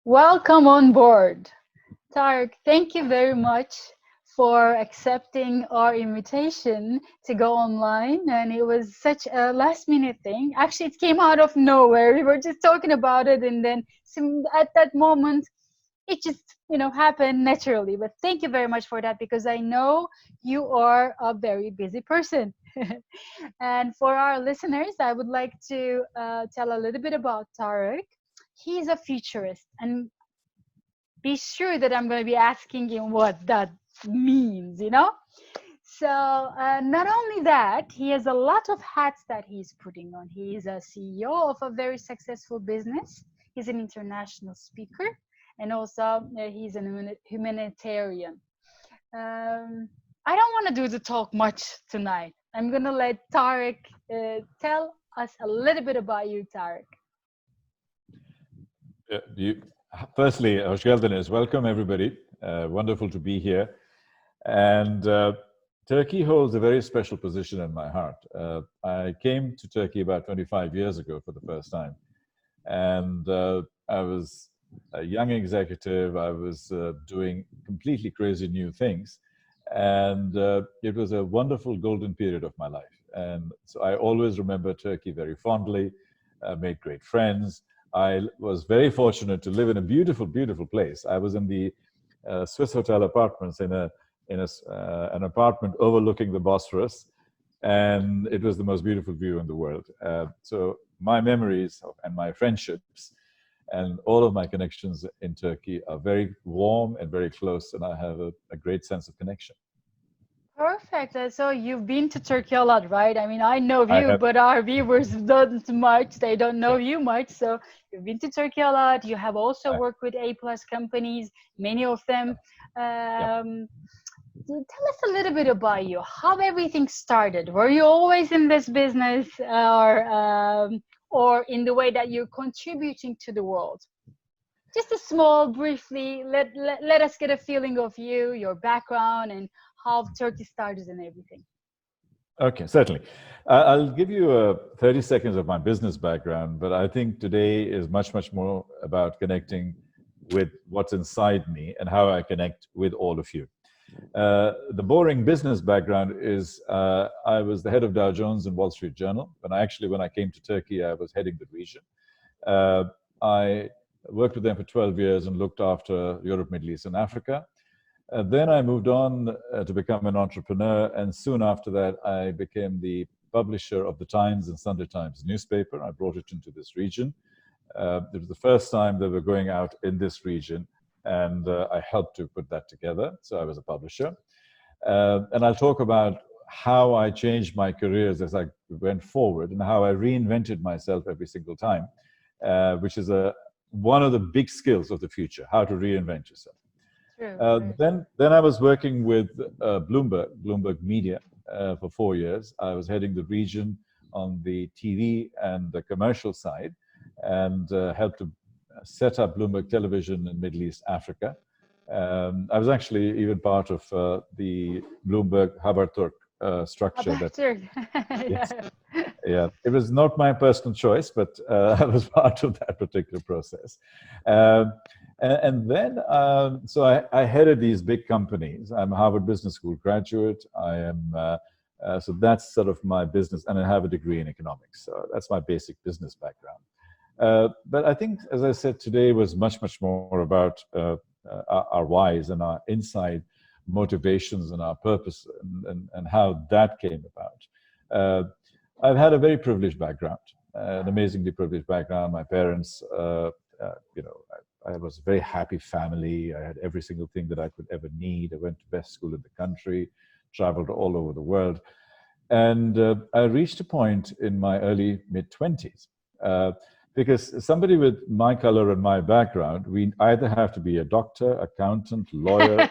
Welcome on board. Tariq, thank you very much for accepting our invitation to go online. And it was such a last minute thing. Actually, it came out of nowhere. We were just talking about it, and then at that moment, it just happened naturally. But thank you very much for that, because I know you are a very busy person. And for our listeners, I would like to tell a little bit about Tariq. He's a futurist, and be sure that I'm going to be asking him what that means. So, not only that, he has a lot of hats that he's putting on. He is a CEO of a very successful business, he's an international speaker, and also he's a humanitarian. I don't want to do the talk much tonight. I'm going to let Tariq tell us a little bit about you, Tariq. Firstly, Hoş welcome everybody. Wonderful to be here. And Turkey holds a very special position in my heart. I came to Turkey about 25 years ago for the first time. And I was a young executive. I was doing completely crazy new things. And it was a wonderful golden period of my life. And so I always remember Turkey very fondly. I made great friends. I was very fortunate to live in a beautiful, beautiful place. I was in the Swiss Hotel apartments in an apartment overlooking the Bosphorus, and it was the most beautiful view in the world. So my memories and my friendships and all of my connections in Turkey are very warm and very close, and I have a great sense of connection. Perfect. So you've been to Turkey a lot, right? I mean, I know you, but our viewers don't much. They don't know you much. So you've been to Turkey a lot. You have also worked with A+ companies, many of them. Tell us a little bit about you, how everything started. Were you always in this business, or in the way that you're contributing to the world? Just a small, briefly, let us get a feeling of you, your background, and how Turkey started and everything. Okay, certainly. I'll give you 30 seconds of my business background, but I think today is much, much more about connecting with what's inside me and how I connect with all of you. The boring business background is I was the head of Dow Jones and Wall Street Journal. When I came to Turkey, I was heading the region. I worked with them for 12 years and looked after Europe, Middle East, and Africa. Then I moved on to become an entrepreneur, and soon after that, I became the publisher of the Times and Sunday Times newspaper. I brought it into this region. It was the first time they were going out in this region, and I helped to put that together. So I was a publisher. And I'll talk about how I changed my careers as I went forward and how I reinvented myself every single time, which is one of the big skills of the future, how to reinvent yourself. Then I was working with Bloomberg Media for 4 years. I was heading the region on the TV and the commercial side, and helped to set up Bloomberg Television in Middle East Africa. I was actually even part of the Bloomberg Haberturk structure. Yes. Yeah, it was not my personal choice, but I was part of that particular process. And then, so I headed these big companies. I'm a Harvard Business School graduate. I am, so that's sort of my business, and I have a degree in economics. So that's my basic business background. But I think, as I said, today was much, much more about our whys and our inside motivations and our purpose and how that came about. I've had a very privileged background, an amazingly privileged background. My parents, I was a very happy family. I had every single thing that I could ever need. I went to best school in the country, traveled all over the world. And I reached a point in my early mid-20s, because somebody with my color and my background, we either have to be a doctor, accountant, lawyer,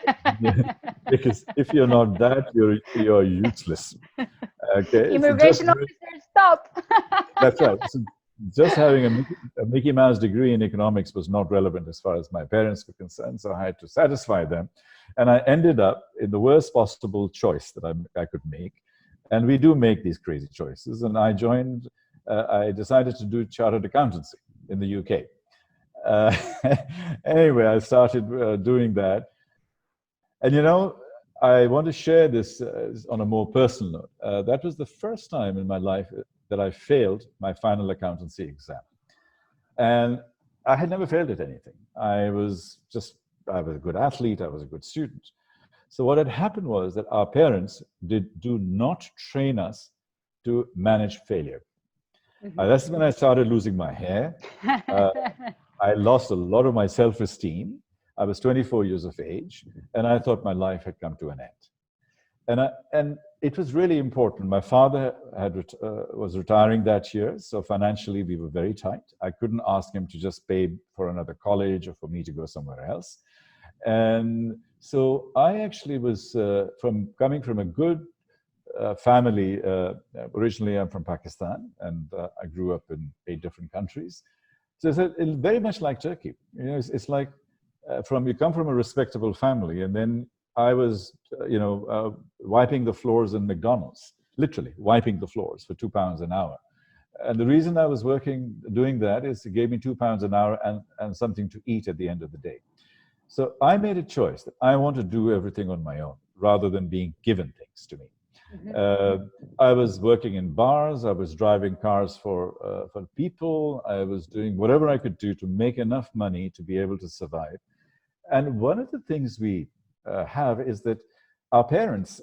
because if you're not that, you're useless. Okay. Immigration officer, stop. That's right. So just having a Mickey Mouse degree in economics was not relevant as far as my parents were concerned, so I had to satisfy them. And I ended up in the worst possible choice that I could make. And we do make these crazy choices. And I decided to do chartered accountancy in the UK. Uh, anyway, I started doing that. And I want to share this on a more personal note. That was the first time in my life that I failed my final accountancy exam. And I had never failed at anything. I was a good athlete, I was a good student. So what had happened was that our parents do not train us to manage failure. That's when I started losing my hair. Uh, I lost a lot of my self-esteem. I was 24 years of age, and I thought my life had come to an end. And it was really important. My father was retiring that year, so financially we were very tight. I couldn't ask him to just pay for another college or for me to go somewhere else. And so I actually was coming from a good family. Originally, I'm from Pakistan, and I grew up in 8 different countries. So it's very much like Turkey. It's like you come from a respectable family, and then I was, wiping the floors in McDonald's, literally wiping the floors for £2 an hour. And the reason I was doing that is it gave me £2 an hour and something to eat at the end of the day. So I made a choice that I want to do everything on my own rather than being given things to me. I was working in bars. I was driving cars for people. I was doing whatever I could do to make enough money to be able to survive. And one of the things we have is that our parents,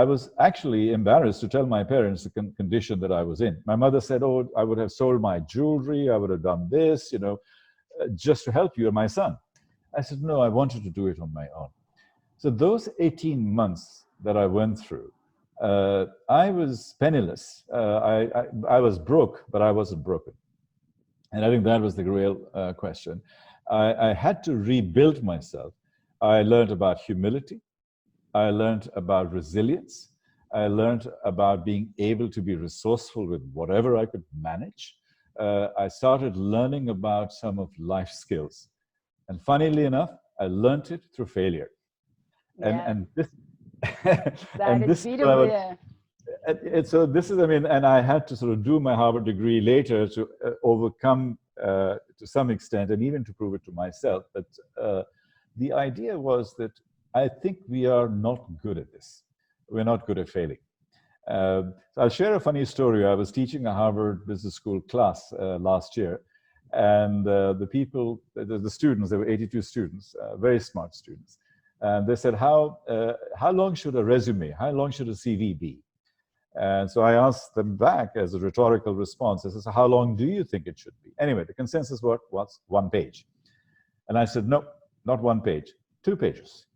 I was actually embarrassed to tell my parents the condition that I was in. My mother said, "Oh, I would have sold my jewelry. I would have done this, just to help you and my son." I said, "No, I wanted to do it on my own." So those 18 months that I went through, I was penniless. I was broke, but I wasn't broken. And I think that was the real question. I had to rebuild myself. I learned about humility. I learned about resilience. I learned about being able to be resourceful with whatever I could manage. I started learning about some of life skills. And funnily enough, I learned it through failure. Yeah, And this that and is this beautiful. Yeah. so this is, I mean, and I had to sort of do my Harvard degree later to overcome to some extent, and even to prove it to myself. But the idea was that I think we are not good at this. We're not good at failing. So I'll share a funny story. I was teaching a Harvard Business School class last year, and the students, there were 82 students, very smart students. And they said, how long should a resume, how long should a CV be? And so I asked them back as a rhetorical response. I said, "So how long do you think it should be?" Anyway, the consensus was 1 page. And I said, "No, not 1 page, 2 pages."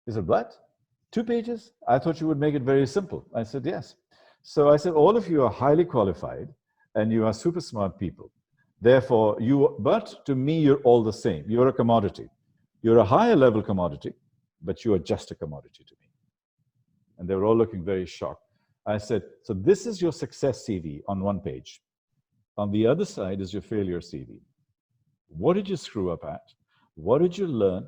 He said, "What? 2 pages? I thought you would make it very simple." I said, "Yes." So I said, "All of you are highly qualified and you are super smart people. Therefore, but to me, you're all the same. You're a commodity. You're a higher level commodity, but you are just a commodity to me." And they were all looking very shocked. I said, "So this is your success CV on 1 page. On the other side is your failure CV. What did you screw up at? What did you learn?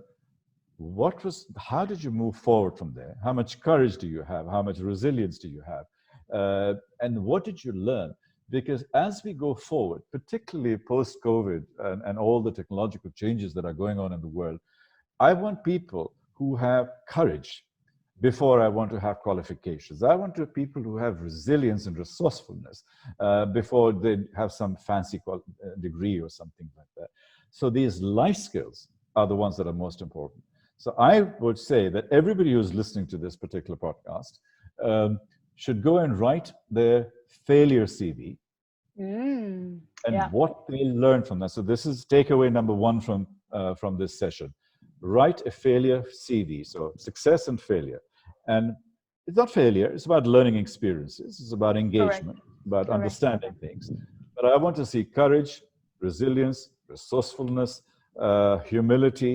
How did you move forward from there? How much courage do you have? How much resilience do you have? And what did you learn?" Because as we go forward, particularly post-COVID and all the technological changes that are going on in the world, I want people who have courage before I want to have qualifications. I want people who have resilience and resourcefulness before they have some fancy degree or something like that. So these life skills are the ones that are most important. So I would say that everybody who's listening to this particular podcast should go and write their failure CV and Yeah, what they learned from that. So this is takeaway number 1 from this session. Write a failure CV, so success and failure. And it's not failure, it's about learning experiences, it's about correct, engagement, about correct. understanding things. But I want to see courage, resilience, resourcefulness, humility,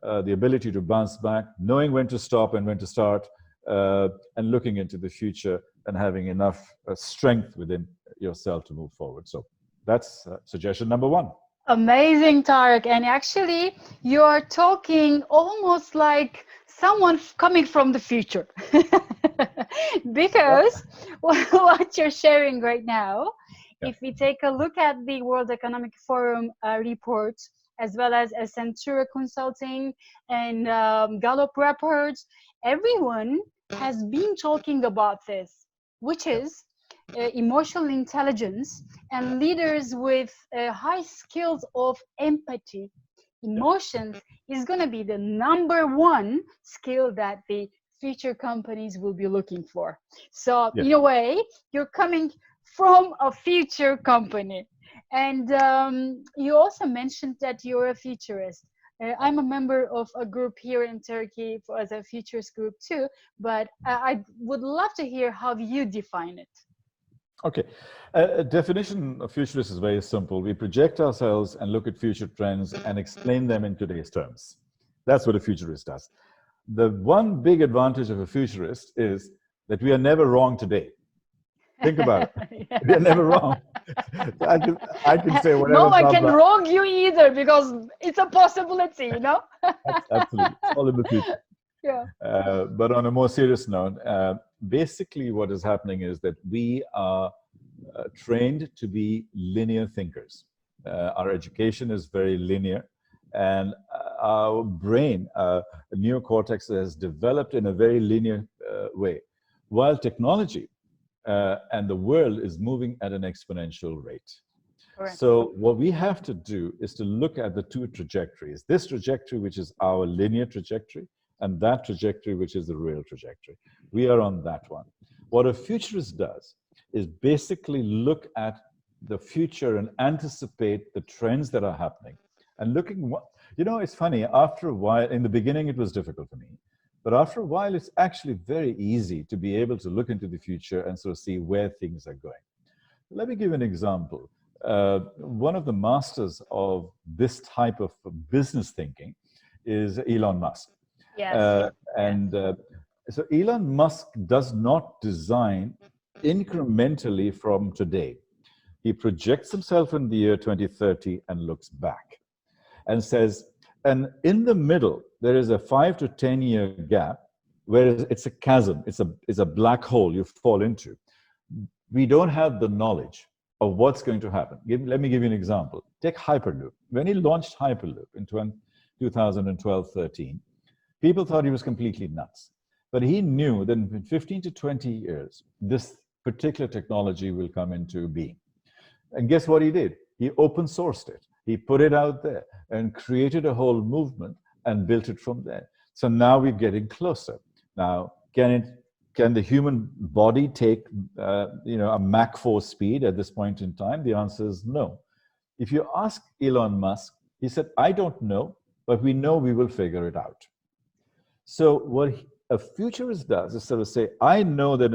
the ability to bounce back, knowing when to stop and when to start, and looking into the future and having enough strength within yourself to move forward. So that's suggestion number 1. Amazing, Tariq. And actually, you're talking almost like someone coming from the future. Because what you're sharing right now Yeah. If we take a look at the World Economic Forum report, as well as Accenture Consulting and Gallup reports, everyone has been talking about this, which Yeah. is emotional intelligence and leaders with high skills of empathy. Yeah. Emotions is going to be the number one skill that the future companies will be looking for. So, Yeah. in a way, you're coming from a future company. And you also mentioned that you're a futurist. I'm a member of a group here in Turkey as a futurist group too, but I would love to hear how you define it. Okay. A definition of futurist is very simple. We project ourselves and look at future trends and explain them in today's terms. That's what a futurist does. The one big advantage of a futurist is that we are never wrong today. Think about it. We are never wrong. So I can say No whatever one blah can blah. wrong you either because it's a possibility, you know? Absolutely. It's all in the future. Yeah. But on a more serious note, basically what is happening is that we are trained to be linear thinkers. Our education is very linear, and our brain, neocortex, has developed in a very linear way, while technology and the world is moving at an exponential rate. Correct. So what we have to do is to look at the two trajectories, this trajectory, which is our linear trajectory, and that trajectory, which is the real trajectory. We are on that one. What a futurist does is basically look at the future and anticipate the trends that are happening. And looking, it's funny, after a while, in the beginning, it was difficult for me. But after a while, it's actually very easy to be able to look into the future and sort of see where things are going. Let me give you an example. One of the masters of this type of business thinking is Elon Musk. Yes. And so Elon Musk does not design incrementally from today. He projects himself in the year 2030 and looks back and says, and in the middle, there is a 5 to 10 year gap where it's a chasm, it's a black hole you fall into. We don't have the knowledge of what's going to happen. Let me give you an example. Take Hyperloop. When he launched Hyperloop in 2012-13, people thought he was completely nuts. But he knew that in 15 to 20 years, this particular technology will come into being. And guess what he did? He open sourced it. He put it out there and created a whole movement and built it from there. So now we're getting closer. Now, can the human body take a Mach 4 speed at this point in time? The answer is no. If you ask Elon Musk, he said, I don't know, but we know we will figure it out. So what a futurist does is sort of say, I know that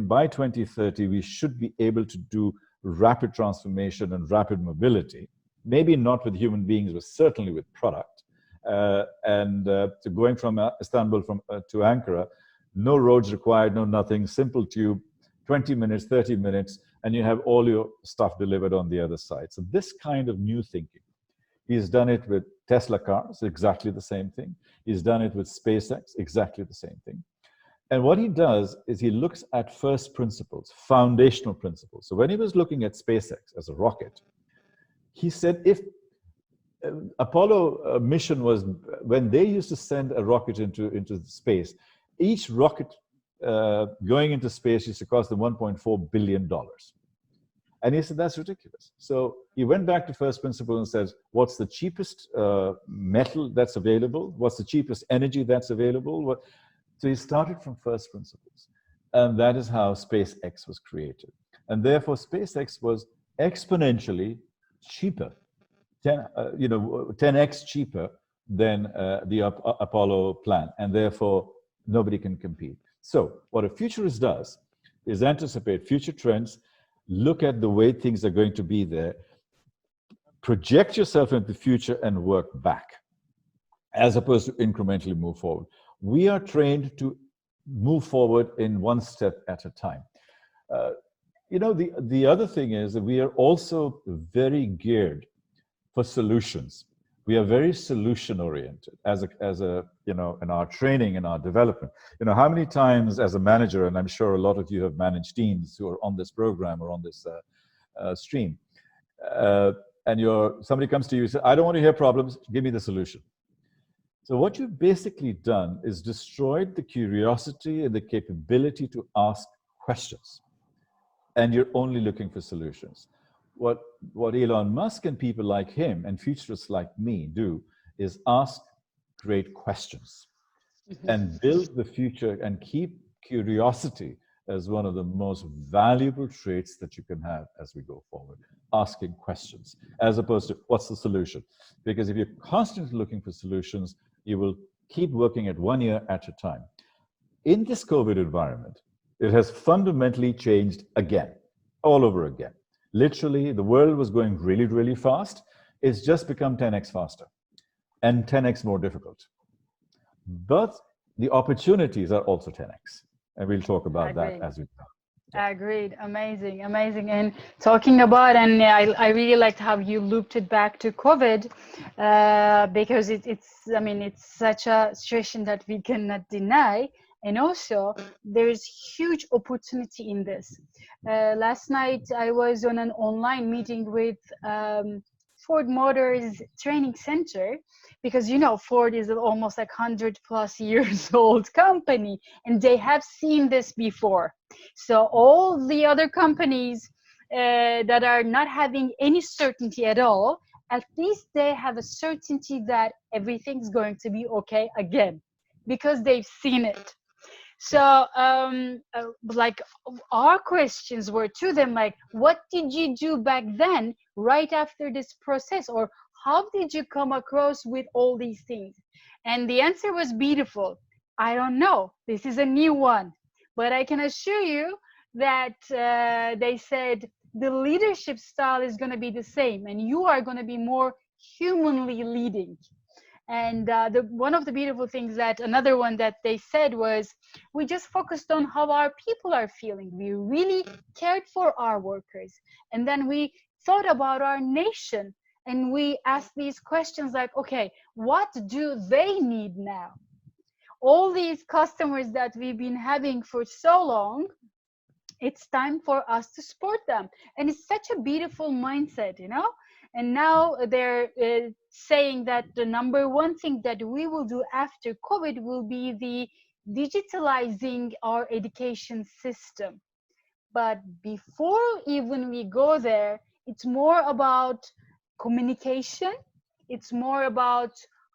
by 2030, we should be able to do rapid transformation and rapid mobility, maybe not with human beings, but certainly with product. So going from Istanbul to Ankara, no roads required, no nothing, simple tube, 20 minutes, 30 minutes, and you have all your stuff delivered on the other side. So this kind of new thinking. He's done it with Tesla cars, exactly the same thing. He's done it with SpaceX, exactly the same thing. And what he does is he looks at first principles, foundational principles. So when he was looking at SpaceX as a rocket, he said if Apollo mission was, when they used to send a rocket into space, each rocket going into space used to cost them $1.4 billion. And he said, that's ridiculous. So he went back to first principle and says, what's the cheapest metal that's available? What's the cheapest energy that's available? So he started from first principles. And that is how SpaceX was created. And therefore, SpaceX was exponentially cheaper, 10x cheaper than the Apollo plan. And therefore, nobody can compete. So what a futurist does is anticipate future trends, look at the way things are going to be there, project yourself into the future and work back, as opposed to incrementally move forward. We are trained to move forward in one step at a time. The other thing is that we are also very geared for solutions. We are very solution oriented as a in our training and our development. How many times as a manager, and I'm sure a lot of you have managed teams who are on this program or on this stream. And somebody comes to you and says, I don't want to hear problems, give me the solution. So what you've basically done is destroyed the curiosity and the capability to ask questions. And you're only looking for solutions. What Elon Musk and people like him and futurists like me do is ask great questions and build the future and keep curiosity as one of the most valuable traits that you can have as we go forward. Asking questions as opposed to what's the solution? Because if you're constantly looking for solutions, you will keep working at 1 year at a time. In this COVID environment, it has fundamentally changed again, all over again. Literally, the world was going really, really fast. It's just become 10x faster and 10x more difficult. But the opportunities are also 10x. And we'll talk about that as we go. Agreed. Amazing, amazing. And talking about, and I really liked how you looped it back to COVID, because it's such a situation that we cannot deny. And also, there's huge opportunity in this. Last night, I was on an online meeting with Ford Motors Training Center, because Ford is almost like 100+ years old company, and they have seen this before. So all the other companies that are not having any certainty at all, at least they have a certainty that everything's going to be okay again, because they've seen it. So like our questions were to them, like, what did you do back then, right after this process, or how did you come across with all these things? And the answer was beautiful. I don't know. This is a new one. But I can assure you that they said the leadership style is going to be the same, and you are going to be more humanly leading. And one of the beautiful things, that another one that they said was, we just focused on how our people are feeling. We really cared for our workers. And then we thought about our nation, and we asked these questions like, okay, what do they need now? All these customers that we've been having for so long, it's time for us to support them. And it's such a beautiful mindset, And now they're saying that the number one thing that we will do after COVID will be the digitalizing our education system. But before even we go there, it's more about communication. It's more about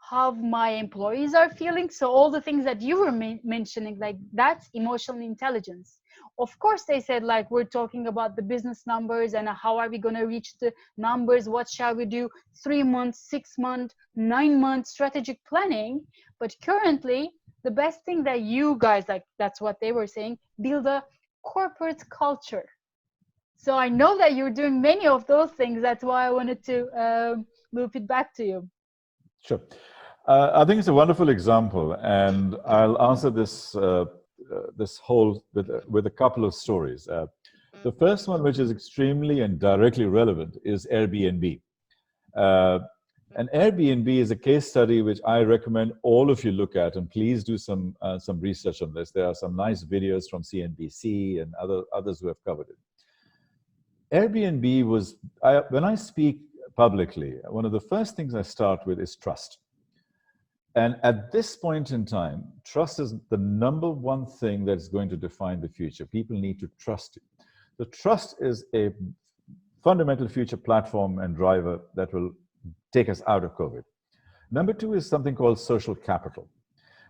how my employees are feeling. So all the things that you were mentioning, like, that's emotional intelligence. Of course, they said, like, we're talking about the business numbers and how are we going to reach the numbers? What shall we do? 3 months, 6 months, 9 months strategic planning. But currently, the best thing that you guys, like, that's what they were saying, build a corporate culture. So I know that you're doing many of those things. That's why I wanted to loop it back to you. Sure. I think it's a wonderful example, and I'll answer this this whole with a couple of stories. The first one, which is extremely and directly relevant, is Airbnb. And Airbnb is a case study which I recommend all of you look at, and please do some research on this. There are some nice videos from CNBC and others who have covered it. Airbnb was, when I speak publicly, one of the first things I start with is trust. And at this point in time, trust is the number one thing that's going to define the future. People need to trust you. The trust is a fundamental future platform and driver that will take us out of COVID. Number two is something called social capital.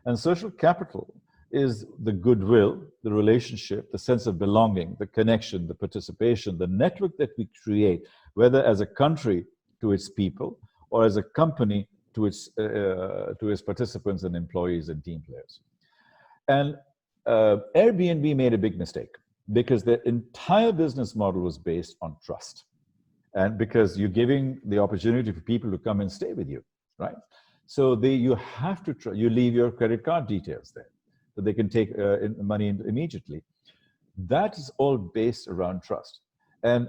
And social capital is the goodwill, the relationship, the sense of belonging, the connection, the participation, the network that we create, whether as a country to its people or as a company to its participants and employees and team players. And Airbnb made a big mistake because their entire business model was based on trust. And because you're giving the opportunity for people to come and stay with you, right? So you have to you leave your credit card details there, so they can take money immediately. That is all based around trust. And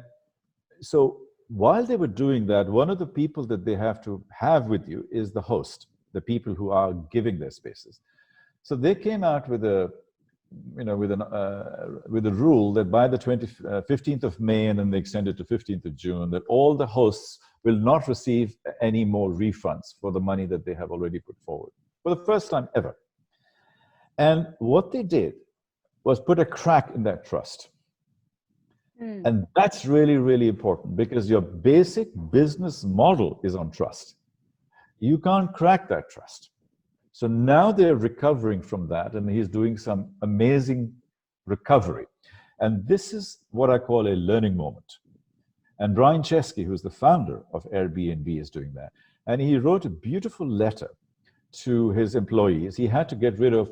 so while they were doing that, one of the people that they have to have with you is the host, the people who are giving their spaces. So they came out with a with a rule that by the 15th of May, and then they extended to 15th of June, that all the hosts will not receive any more refunds for the money that they have already put forward for the first time ever. And what they did was put a crack in that trust. And that's really, really important because your basic business model is on trust. You can't crack that trust. So now they're recovering from that, and he's doing some amazing recovery. And this is what I call a learning moment. And Brian Chesky, who's the founder of Airbnb, is doing that. And he wrote a beautiful letter to his employees. He had to get rid of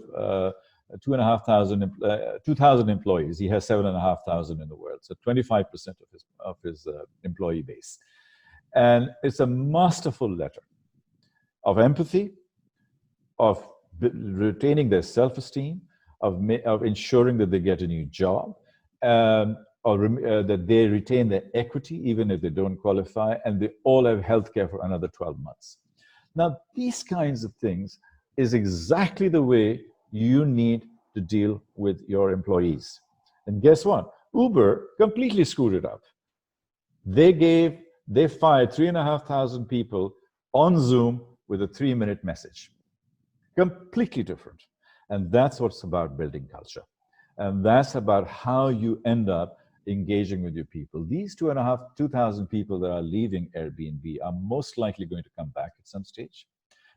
2,000 employees. He has 7,500 in the world, so 25% of his employee base. And it's a masterful letter of empathy, of retaining their self-esteem, of ensuring that they get a new job, or that they retain their equity even if they don't qualify, and they all have healthcare for another 12 months. Now, these kinds of things is exactly the way you need to deal with your employees. And guess what? Uber completely screwed it up. They fired 3,500 people on Zoom with a 3-minute message. Completely different. And that's what's about building culture. And that's about how you end up engaging with your people. These 2,000 people that are leaving Airbnb are most likely going to come back at some stage.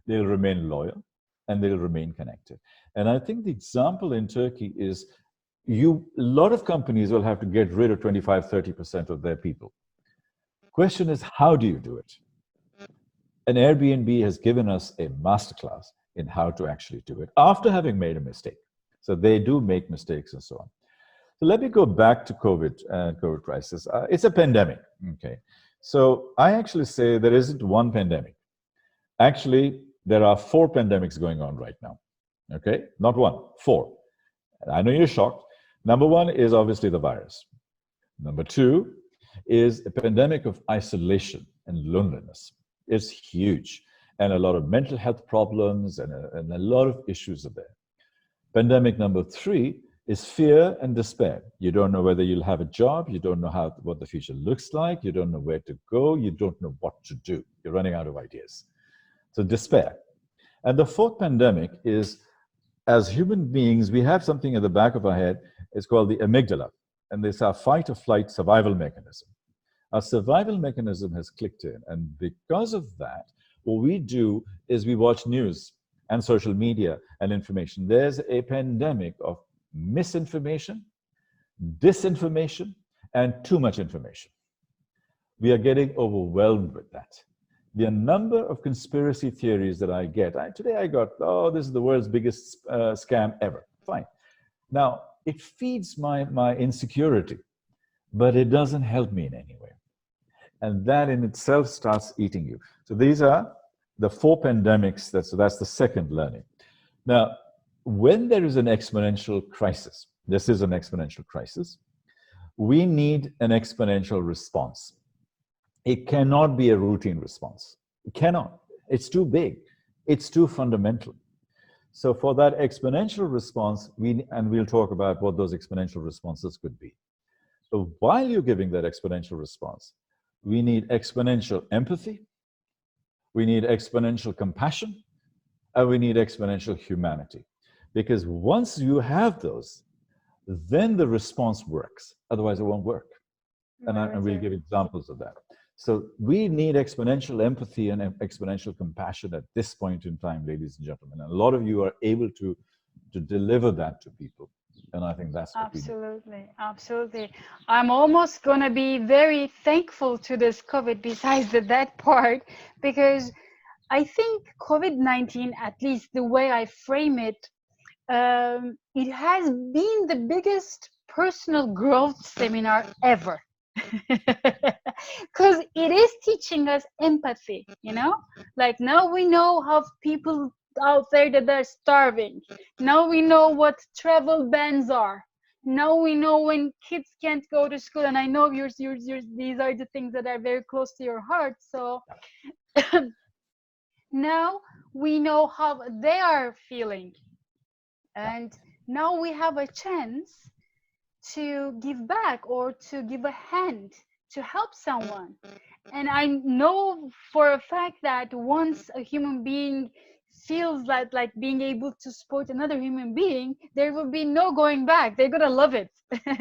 They'll remain loyal and they'll remain connected. And I think the example in Turkey is a lot of companies will have to get rid of 25, 30% of their people. Question is, how do you do it? And Airbnb has given us a masterclass in how to actually do it after having made a mistake. So they do make mistakes and so on. So let me go back to COVID and COVID crisis. It's a pandemic, okay? So I actually say there isn't one pandemic. Actually, there are 4 pandemics going on right now, okay? Not 1, 4. I know you're shocked. Number 1 is obviously the virus. Number 2 is a pandemic of isolation and loneliness. It's huge. And a lot of mental health problems and a lot of issues are there. Pandemic number 3 is fear and despair. You don't know whether you'll have a job. You don't know what the future looks like. You don't know where to go. You don't know what to do. You're running out of ideas. So despair. And the 4th pandemic is, as human beings, we have something at the back of our head. It's called the amygdala. And it's our fight or flight survival mechanism. Our survival mechanism has clicked in. And because of that, what we do is we watch news and social media and information. There's a pandemic of misinformation, disinformation, and too much information. We are getting overwhelmed with that. The number of conspiracy theories that I get, today I got, this is the world's biggest scam ever. Fine. Now, it feeds my insecurity, but it doesn't help me in any way. And that in itself starts eating you. So these are the 4 pandemics, that's the second learning. Now, when there is an exponential crisis, this is an exponential crisis, we need an exponential response. It cannot be a routine response. It cannot. It's too big. It's too fundamental. So for that exponential response, we'll talk about what those exponential responses could be. So while you're giving that exponential response, we need exponential empathy, we need exponential compassion, and we need exponential humanity. Because once you have those, then the response works. Otherwise, it won't work. And we'll give examples of that. So we need exponential empathy and exponential compassion at this point in time, ladies and gentlemen. And a lot of you are able to deliver that to people. And I think that's what we need. Absolutely. I'm almost going to be very thankful to this COVID besides that part, because I think COVID-19, at least the way I frame it, it has been the biggest personal growth seminar ever. Because it is teaching us empathy, like now we know how people out there that are starving. Now we know what travel bans are. Now we know when kids can't go to school, and I know these are the things that are very close to your heart. So now we know how they are feeling, and now we have a chance to give back or to give a hand to help someone. And I know for a fact that once a human being feels like being able to support another human being, there will be no going back. They're gonna love it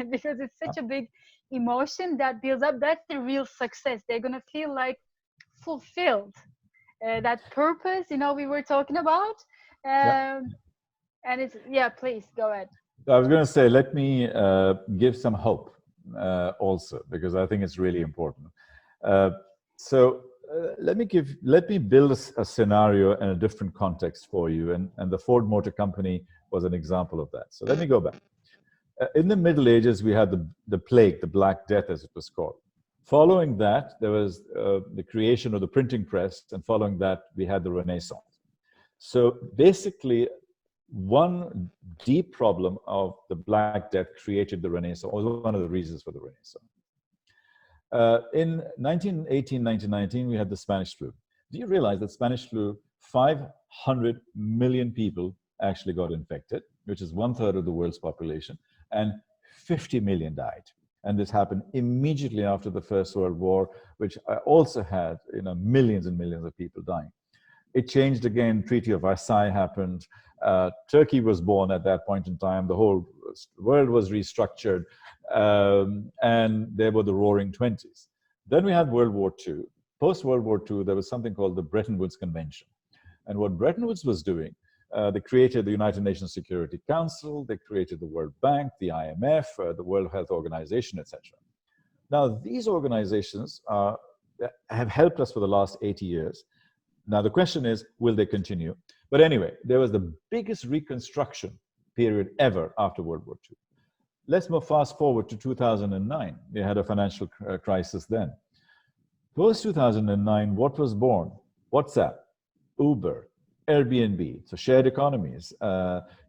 because it's such a big emotion that builds up. That's the real success. They're gonna feel like fulfilled. That purpose, we were talking about. Yeah. And it's, yeah, please go ahead. So I was going to say, let me give some hope also, because I think it's really important. Uh, let me build a scenario in a different context for you, and the Ford Motor Company was an example of that. So let me go back. In the Middle Ages, we had the plague, the Black Death, as it was called. Following that, there was the creation of the printing press, and following that, we had the Renaissance. So basically, one deep problem of the Black Death created the Renaissance, was one of the reasons for the Renaissance. In 1918, 1919, we had the Spanish flu. Do you realize that Spanish flu, 500 million people actually got infected, which is 1/3 of the world's population, and 50 million died. And this happened immediately after the First World War, which also had millions and millions of people dying. It changed again. Treaty of Versailles happened. Turkey was born at that point in time. The whole world was restructured, and there were the Roaring Twenties. Then we had World War II. Post World War II, there was something called the Bretton Woods Convention. And what Bretton Woods was doing, they created the United Nations Security Council, they created the World Bank, the IMF, the World Health Organization, etc. Now, these organizations have helped us for the last 80 years. Now, the question is, will they continue? But anyway, there was the biggest reconstruction period ever after World War II. Let's move fast forward to 2009. We had a financial crisis then. Post 2009, what was born? WhatsApp, Uber, Airbnb, so shared economies.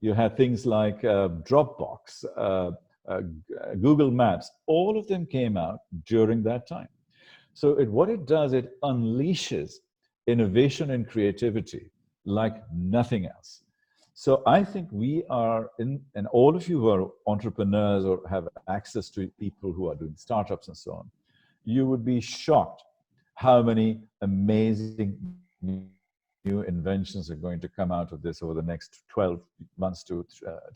You had things like Dropbox, Google Maps. All of them came out during that time. So what it does, it unleashes innovation and creativity like nothing else. So I think we are and all of you who are entrepreneurs or have access to people who are doing startups and so on, you would be shocked how many amazing new inventions are going to come out of this over the next 12 months to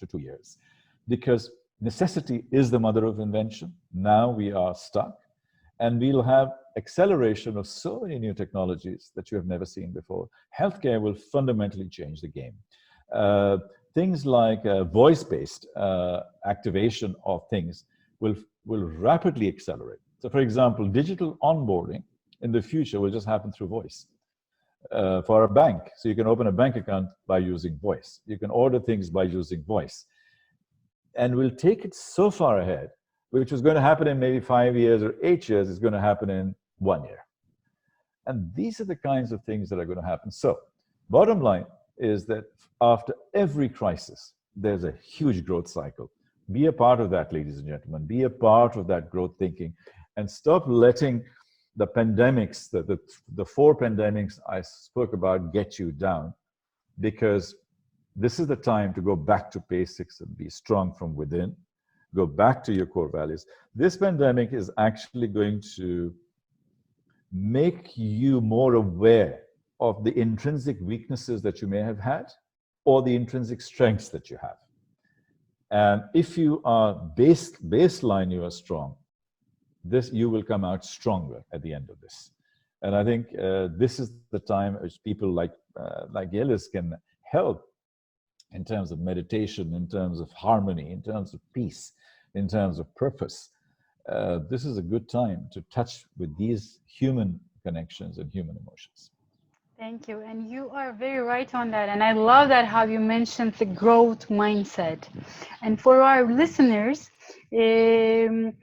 2 years. Because necessity is the mother of invention. Now we are stuck, and we'll have acceleration of so many new technologies that you have never seen before. Healthcare will fundamentally change the game. Things like voice-based activation of things will rapidly accelerate. So for example, digital onboarding in the future will just happen through voice. For a bank, so you can open a bank account by using voice. You can order things by using voice. And we'll take it so far ahead, which was going to happen in maybe 5 years or 8 years, is going to happen in 1 year. And these are the kinds of things that are going to happen. So bottom line is that after every crisis, there's a huge growth cycle. Be a part of that, ladies and gentlemen. Be a part of that growth thinking, and stop letting the pandemics, the 4 pandemics I spoke about, get you down, because this is the time to go back to basics and be strong from within. Go back to your core values. This pandemic is actually going to make you more aware of the intrinsic weaknesses that you may have had, or the intrinsic strengths that you have. And if you are baseline, you are strong, you will come out stronger at the end of this. And I think this is the time which people like Yeliz can help in terms of meditation, in terms of harmony, in terms of peace, in terms of purpose. This is a good time to touch with these human connections and human emotions. Thank you. And you are very right on that. And I love that how you mentioned the growth mindset. And for our listeners, in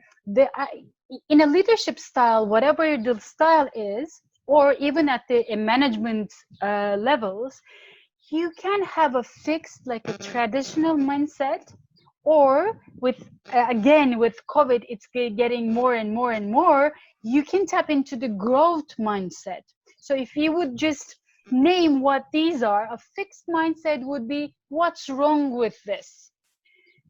a leadership style, whatever the style is, or even at the management levels, you can have a fixed, like a traditional mindset, or with again with COVID, it's getting more and more and more. You can tap into the growth mindset. So if you would just name what these are, a fixed mindset would be, what's wrong with this?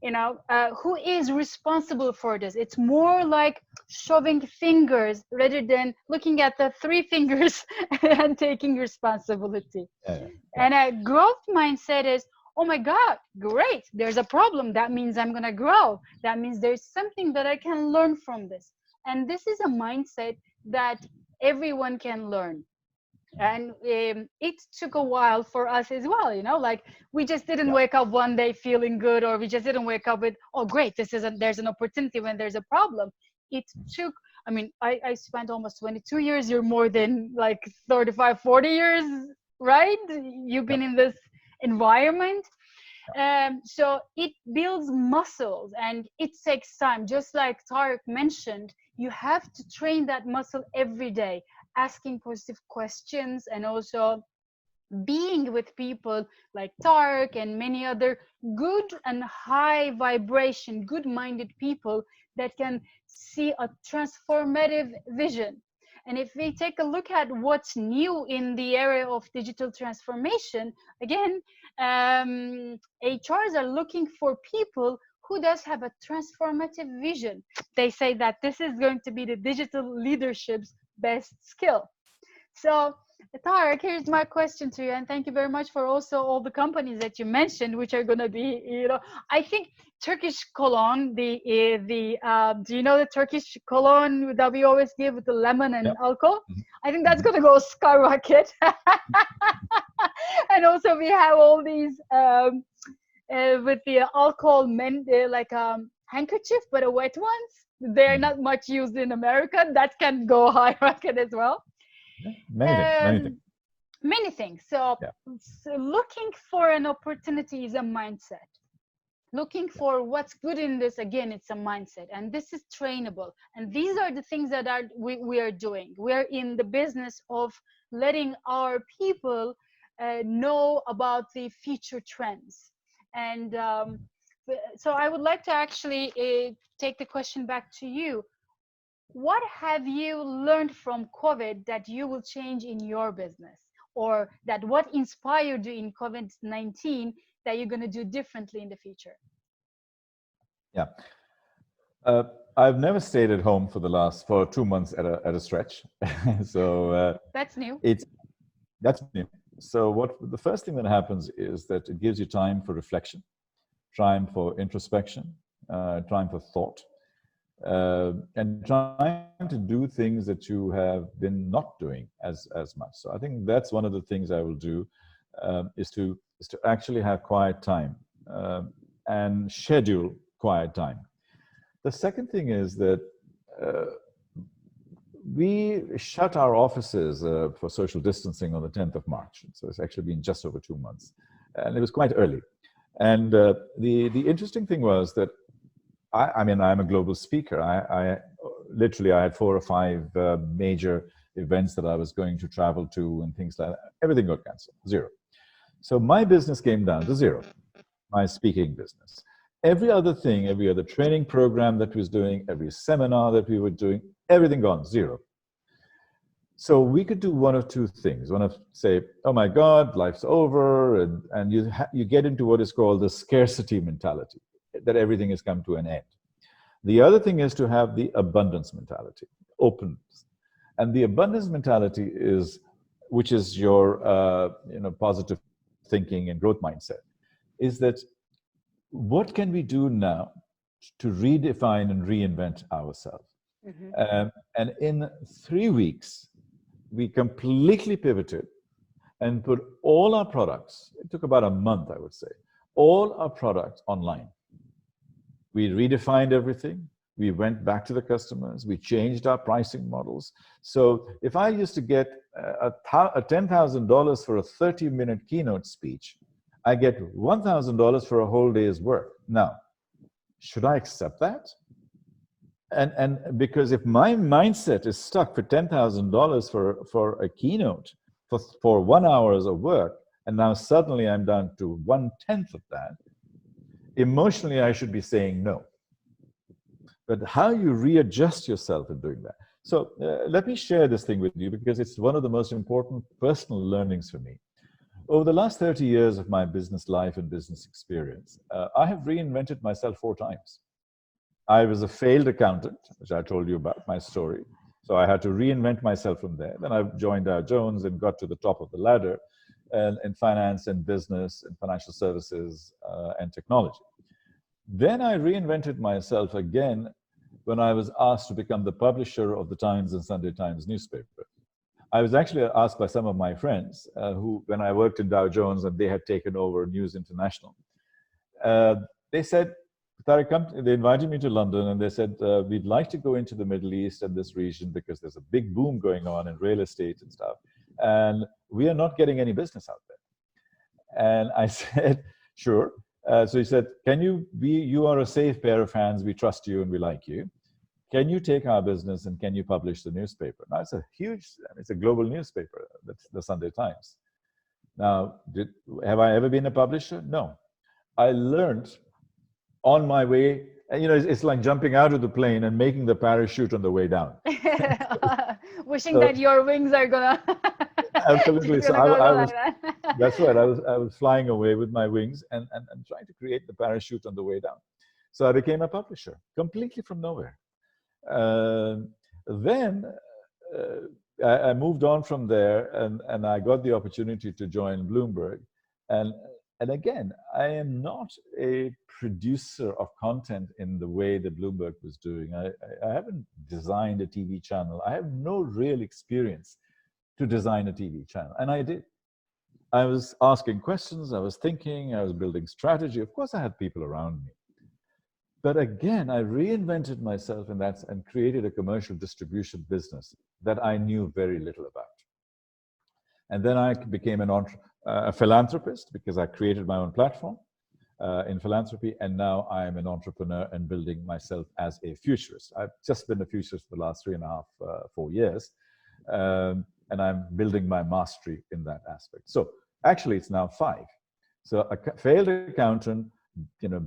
Who is responsible for this? It's more like shoving fingers rather than looking at the three fingers and taking responsibility. Yeah, yeah, And a growth mindset is, oh my God, great, there's a problem. That means I'm going to grow. That means there's something that I can learn from this. And this is a mindset that everyone can learn. And it took a while for us as well, like we just didn't yeah, wake up one day feeling good, or we just didn't wake up with, oh great, there's an opportunity when there's a problem. It took, I spent almost 22 years. You're more than like 35, 40 years, right? You've yeah, been in this environment. So it builds muscles and it takes time. Just like Tariq mentioned, you have to train that muscle every day, asking positive questions, and also being with people like Tariq and many other good and high vibration, good minded people that can see a transformative vision. And if we take a look at what's new in the area of digital transformation, again, HRs are looking for people who does have a transformative vision. They say that this is going to be the digital leadership's best skill. So, Tarek, here's my question to you, and thank you very much for also all the companies that you mentioned, which are going to be, I think Turkish cologne, do you know the Turkish cologne that we always give with the lemon yeah. and alcohol? I think that's Mhm. going to go skyrocket. And also we have all these with the alcohol like handkerchief, but a wet ones. They're Mhm. not much used in America. That can go high rocket as well. Yeah. Many things, many things. um, Many things. Yeah, So looking for an opportunity is a mindset. Looking yeah, for what's good in this, again, it's a mindset, and this is trainable. And these are the things that we are doing. We're in the business of letting our people know about the future trends. And so I would like to actually take the question back to you. What have you learned from COVID that you will change in your business? Or that what inspired you in COVID-19 that you're going to do differently in the future? yeah. Uh, I've never stayed at home for 2 months at a stretch. So That's new. it's that's new. So what the first thing that happens is that it gives you time for reflection, time for introspection, time for thought, and trying to do things that you have been not doing as much. So I think that's one of the things I will do, is to actually have quiet time, and schedule quiet time. The second thing is that uh, we shut our offices for social distancing on the 10th of March. So it's actually been just over 2 months. And it was quite early. And the interesting thing was that I mean, I'm a global speaker. I literally I had 4 or 5 major events that I was going to travel to and things like that. Everything got canceled, zero. So my business came down to zero, my speaking business. Every other thing, every other training program that was doing, every seminar that we were doing, everything gone, zero. So we could do one of two things. One of say, oh my God, life's over, and you get into what is called the scarcity mentality, that everything has come to an end. The other thing is to have the abundance mentality, openness. And the abundance mentality is, which is your positive thinking and growth mindset, is that what can we do now to redefine and reinvent ourselves? Mm-hmm. And in 3 weeks, we completely pivoted and put all our products, it took about a month, I would say, all our products online. We redefined everything. We went back to the customers. We changed our pricing models. So if I used to get a $10,000 for a 30-minute keynote speech, I get $1,000 for a whole day's work. Now, should I accept that? And because if my mindset is stuck for $10,000 for a keynote for 1 hour of work, and now suddenly I'm down to 1/10 of that, emotionally I should be saying no. But how you readjust yourself in doing that. So let me share this thing with you because it's one of the most important personal learnings for me. over the last 30 years of my business life and business experience, I have reinvented myself 4 times. I was a failed accountant, which I told you about, my story. So I had to reinvent myself from there. Then I joined Dow Jones and got to the top of the ladder in finance and business and financial services and technology. Then I reinvented myself again when I was asked to become the publisher of the Times and Sunday Times newspaper. I was actually asked by some of my friends who, when I worked in Dow Jones and they had taken over News International, uh, they said, Tariq, they invited me to London and they said, we'd like to go into the Middle East and this region because there's a big boom going on in real estate and stuff. And we are not getting any business out there. And I said, sure. So he said, you are a safe pair of hands. We trust you and we like you. Can you take our business and can you publish the newspaper? Now, it's a global newspaper, that's the Sunday Times. Now, have I ever been a publisher? No. I learned on my way, and it's like jumping out of the plane and making the parachute on the way down. Wishing that your wings are gonna absolutely. So go like that. that's right. I was flying away with my wings and trying to create the parachute on the way down. So I became a publisher completely from nowhere. Then I moved on from there and I got the opportunity to join Bloomberg. And again, I am not a producer of content in the way that Bloomberg was doing. I haven't designed a TV channel. I have no real experience to design a TV channel. And I did. I was asking questions, I was thinking, I was building strategy. Of course, I had people around me. But again, I reinvented myself and created a commercial distribution business that I knew very little about. And then I became a philanthropist because I created my own platform in philanthropy. And now I am an entrepreneur and building myself as a futurist. I've just been a futurist for the last 3.5, 4 years. And I'm building my mastery in that aspect. So actually, it's now 5. So a failed accountant,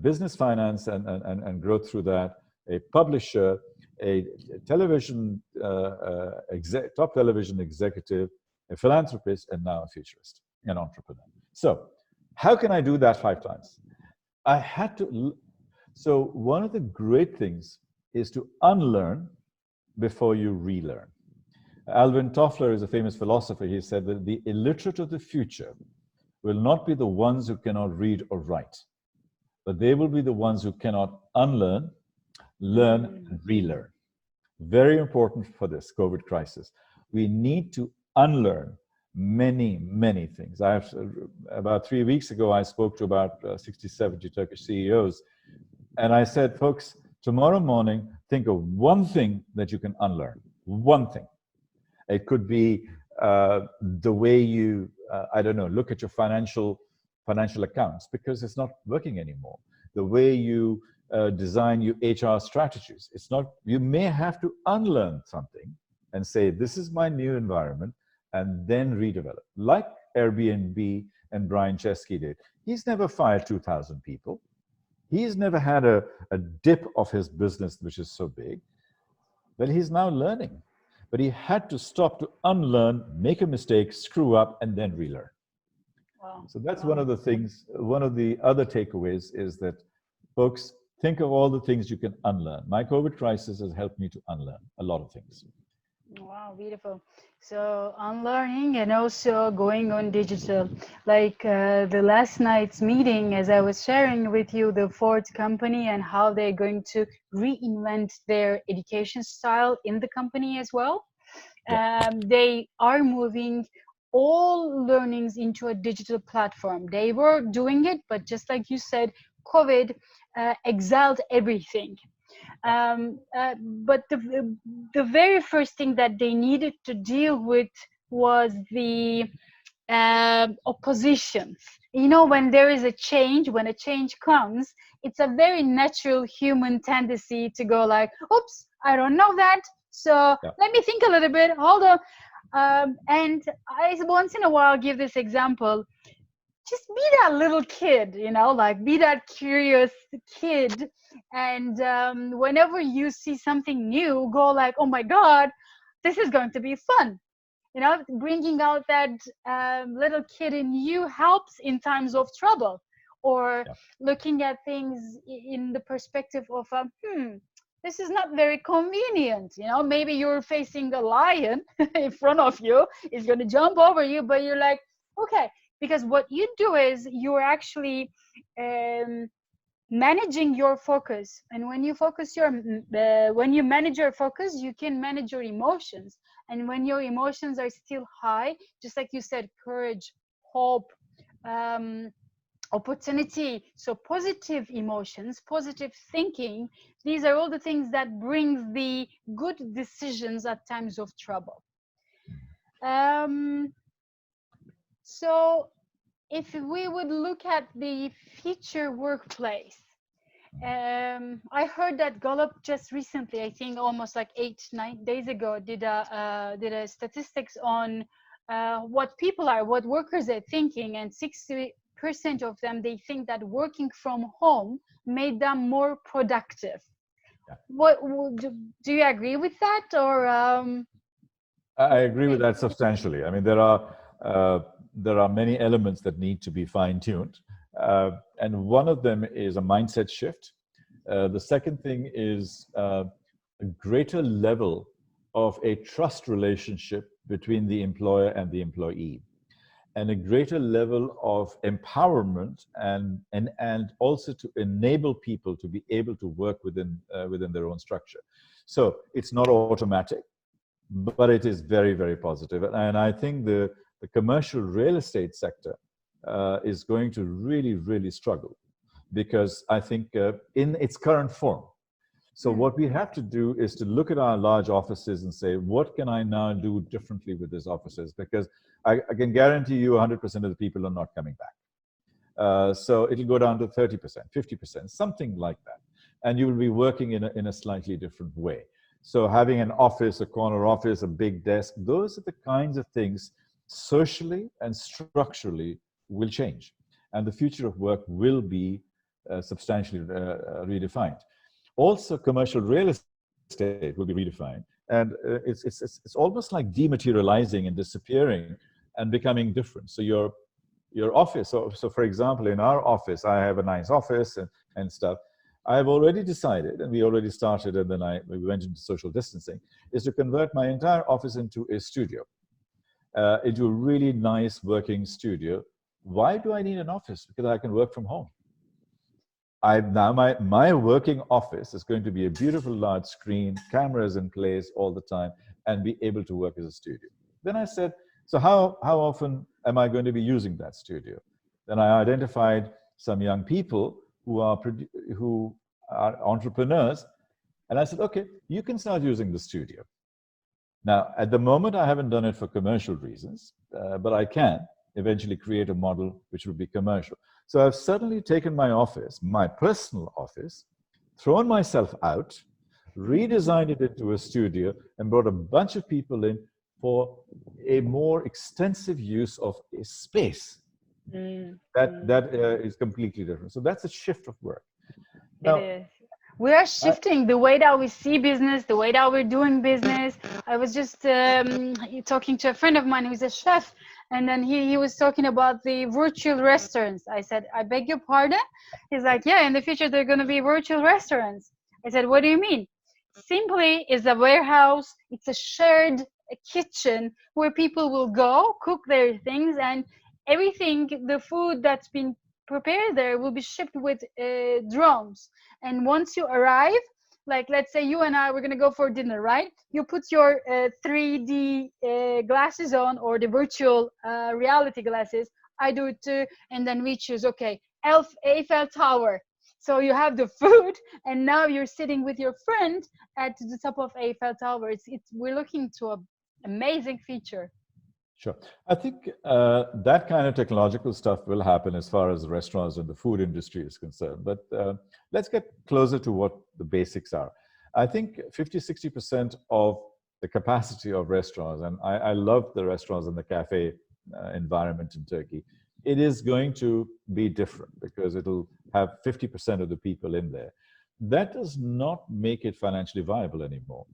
business finance and growth through that, a publisher, a television top television executive, a philanthropist, and now a futurist, an entrepreneur. So how can I do that 5 times? I had to. So one of the great things is to unlearn before you relearn. Alvin Toffler is a famous philosopher. He said that the illiterate of the future will not be the ones who cannot read or write, but they will be the ones who cannot unlearn, learn, and relearn. Very important for this COVID crisis. We need to unlearn many, many things. About 3 weeks ago, I spoke to about 60, 70 Turkish CEOs, and I said, folks, tomorrow morning, think of one thing that you can unlearn. One thing. It could be the way you, look at your financial accounts because it's not working anymore. The way you design your HR strategies. It's not, you may have to unlearn something and say, this is my new environment, and then redevelop. Like Airbnb and Brian Chesky did. He's never fired 2,000 people. He's never had a dip of his business, which is so big. Well, he's now learning. But he had to stop to unlearn, make a mistake, screw up, and then relearn. Wow. So that's one of the things. One of the other takeaways is that, folks, think of all the things you can unlearn. My COVID crisis has helped me to unlearn a lot of things. Wow, beautiful. So unlearning and also going on digital. Like the last night's meeting, as I was sharing with you, the Ford company and how they're going to reinvent their education style in the company as well. Yeah. They are moving all learnings into a digital platform. They were doing it, but just like you said, COVID exiled everything. But the very first thing that they needed to deal with was the opposition. When there is a change, when a change comes, it's a very natural human tendency to go like, oops, I don't know that. So let me think a little bit, hold on. And I once in a while give this example. Just be that little kid, be that curious kid. And whenever you see something new, go like, oh my God, this is going to be fun. You know, bringing out that little kid in you helps in times of trouble, or Yeah. looking at things in the perspective of this is not very convenient. You know, maybe you're facing a lion in front of you, is going to jump over you, but you're like, okay, because what you do is you're actually um, managing your focus. And when you focus your when you manage your focus, you can manage your emotions. And when your emotions are still high, just like you said, courage, hope, um, opportunity, so positive emotions, positive thinking, these are all the things that brings the good decisions at times of trouble. um, so if we would look at the future workplace, I heard that Gallup just recently, I think almost like 8, 9 days ago, did a statistics on what workers are thinking, and 60% of them, they think that working from home made them more productive. Yeah. Do you agree with that, or I what do you agree with think? that substantially. I mean, there are many elements that need to be fine-tuned, and one of them is a mindset shift. The second thing is a greater level of a trust relationship between the employer and the employee, and a greater level of empowerment, and also to enable people to be able to work within their own structure. So it's not automatic, but it is very, very positive. And I think the commercial real estate sector is going to really, really struggle, because I think in its current form. So Hmm. what we have to do is to look at our large offices and say, what can I now do differently with these offices? Because I can guarantee you 100% of the people are not coming back. So it'll go down to 30%, 50%, something like that. And you will be working in a slightly different way. So having an office, a corner office, a big desk, those are the kinds of things socially and structurally will change. And the future of work will be substantially redefined. Also, commercial real estate will be redefined. And it's almost like dematerializing and disappearing and becoming different. So your office. So for example, in our office, I have a nice office and stuff. I've already decided, and we already started, and then we went into social distancing, is to convert my entire office into a studio, into a really nice working studio. Why do I need an office? Because I can work from home. I now my working office is going to be a beautiful large screen, cameras in place all the time, and be able to work as a studio. Then I said, so how often am I going to be using that studio? Then I identified some young people who are entrepreneurs, and I said, okay, you can start using the studio. Now, at the moment, I haven't done it for commercial reasons, but I can eventually create a model which will be commercial. So I've suddenly taken my office, my personal office, thrown myself out, redesigned it into a studio, and brought a bunch of people in for a more extensive use of a space. Mm, That is completely different. So that's a shift of work. it Now, is. We are I, shifting the way that we see business, the way that we're doing business. I was just talking to a friend of mine who's a chef, and then he was talking about the virtual restaurants. I said, I beg your pardon? He's like, yeah, in the future, there are going to be virtual restaurants. I said, what do you mean? Simply is a warehouse, it's a shared kitchen where people will go cook their things, and everything, the food that's been prepared there will be shipped with drones. And once you arrive, like let's say you and I were gonna go for dinner, right? You put your 3D glasses on, or the virtual reality glasses. I do it too, and then we choose, okay, Eiffel Tower. So you have the food, and now you're sitting with your friend at the top of Eiffel Tower. We're looking to a amazing feature. Sure. I think that kind of technological stuff will happen as far as the restaurants and the food industry is concerned. But let's get closer to what the basics are. I think 50, 60% of the capacity of restaurants, and I love the restaurants and the cafe environment in Turkey, it is going to be different because it'll have 50% of the people in there. That does not make it financially viable anymore.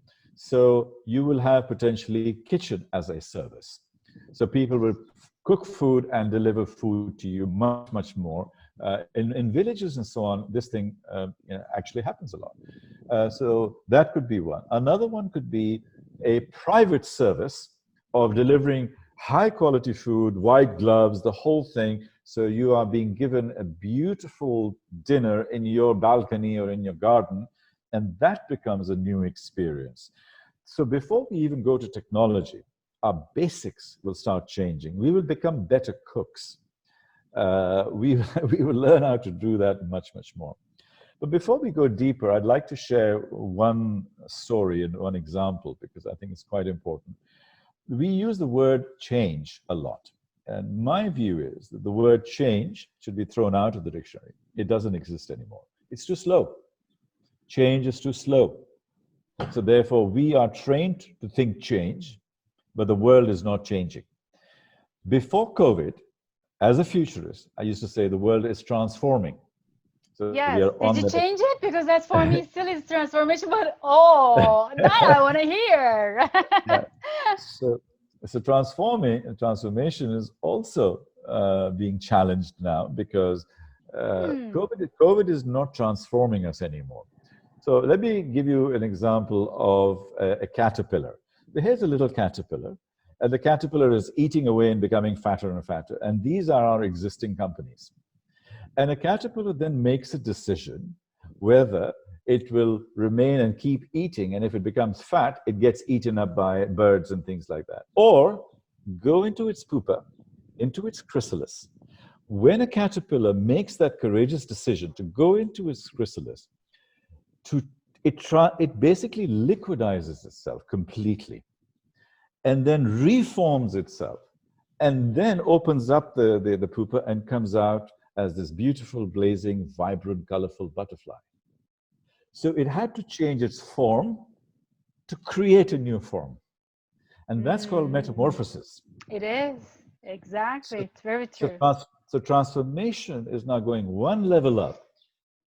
So you will have potentially kitchen as a service. So people will cook food and deliver food to you much, much more. In villages and so on, this thing actually happens a lot. So that could be one. Another one could be a private service of delivering high quality food, white gloves, the whole thing. So you are being given a beautiful dinner in your balcony or in your garden, and that becomes a new experience. So before we even go to technology, our basics will start changing. We will become better cooks. We, we will learn how to do that much, much more. But before we go deeper, I'd like to share one story and one example because I think it's quite important. We use the word change a lot. And my view is that the word change should be thrown out of the dictionary. It doesn't exist anymore. It's too slow. Change is too slow. So therefore, we are trained to think change, but the world is not changing. Before COVID, as a futurist, I used to say the world is transforming. So we are Yes. on Did you that. change it? Because that's for me still is transformation, but oh, that I want to hear. Yeah. So, transformation is also being challenged now because COVID is not transforming us anymore. So let me give you an example of a caterpillar. Here's a little caterpillar, and the caterpillar is eating away and becoming fatter and fatter. And these are our existing companies. And a caterpillar then makes a decision whether it will remain and keep eating. And if it becomes fat, it gets eaten up by birds and things like that. Or go into its pupa, into its chrysalis. When a caterpillar makes that courageous decision to go into its chrysalis, it basically liquidizes itself completely and then reforms itself and then opens up the pupa and comes out as this beautiful, blazing, vibrant, colorful butterfly. So it had to change its form to create a new form. And that's called metamorphosis. It is. Exactly. So, It's very so, true. so transformation is not going one level up,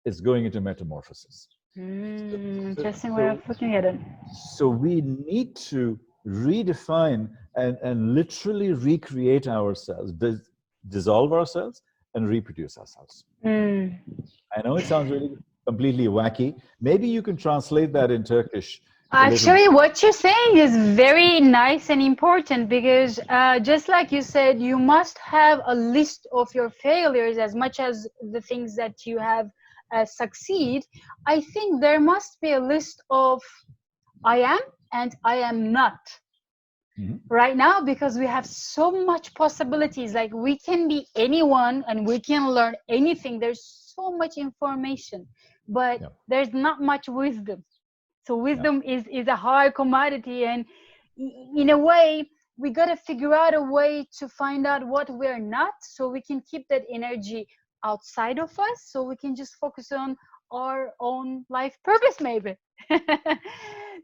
it's going into metamorphosis. Interesting way So, of looking at it. so we need to redefine and literally recreate ourselves, dissolve ourselves, and reproduce ourselves. I know it sounds really completely wacky. Maybe you can translate that in Turkish a little Actually, bit. what you're saying is very nice and important because just like you said, you must have a list of your failures as much as the things that you have succeed. I think there must be a list of I am and I am not right now because we have so much possibilities. Like we can be anyone and we can learn anything. There's so much information, but there's not much wisdom. So wisdom is a hard commodity, and in a way, we gotta figure out a way to find out what we're not, so we can keep that energy outside of us, so we can just focus on our own life purpose, maybe.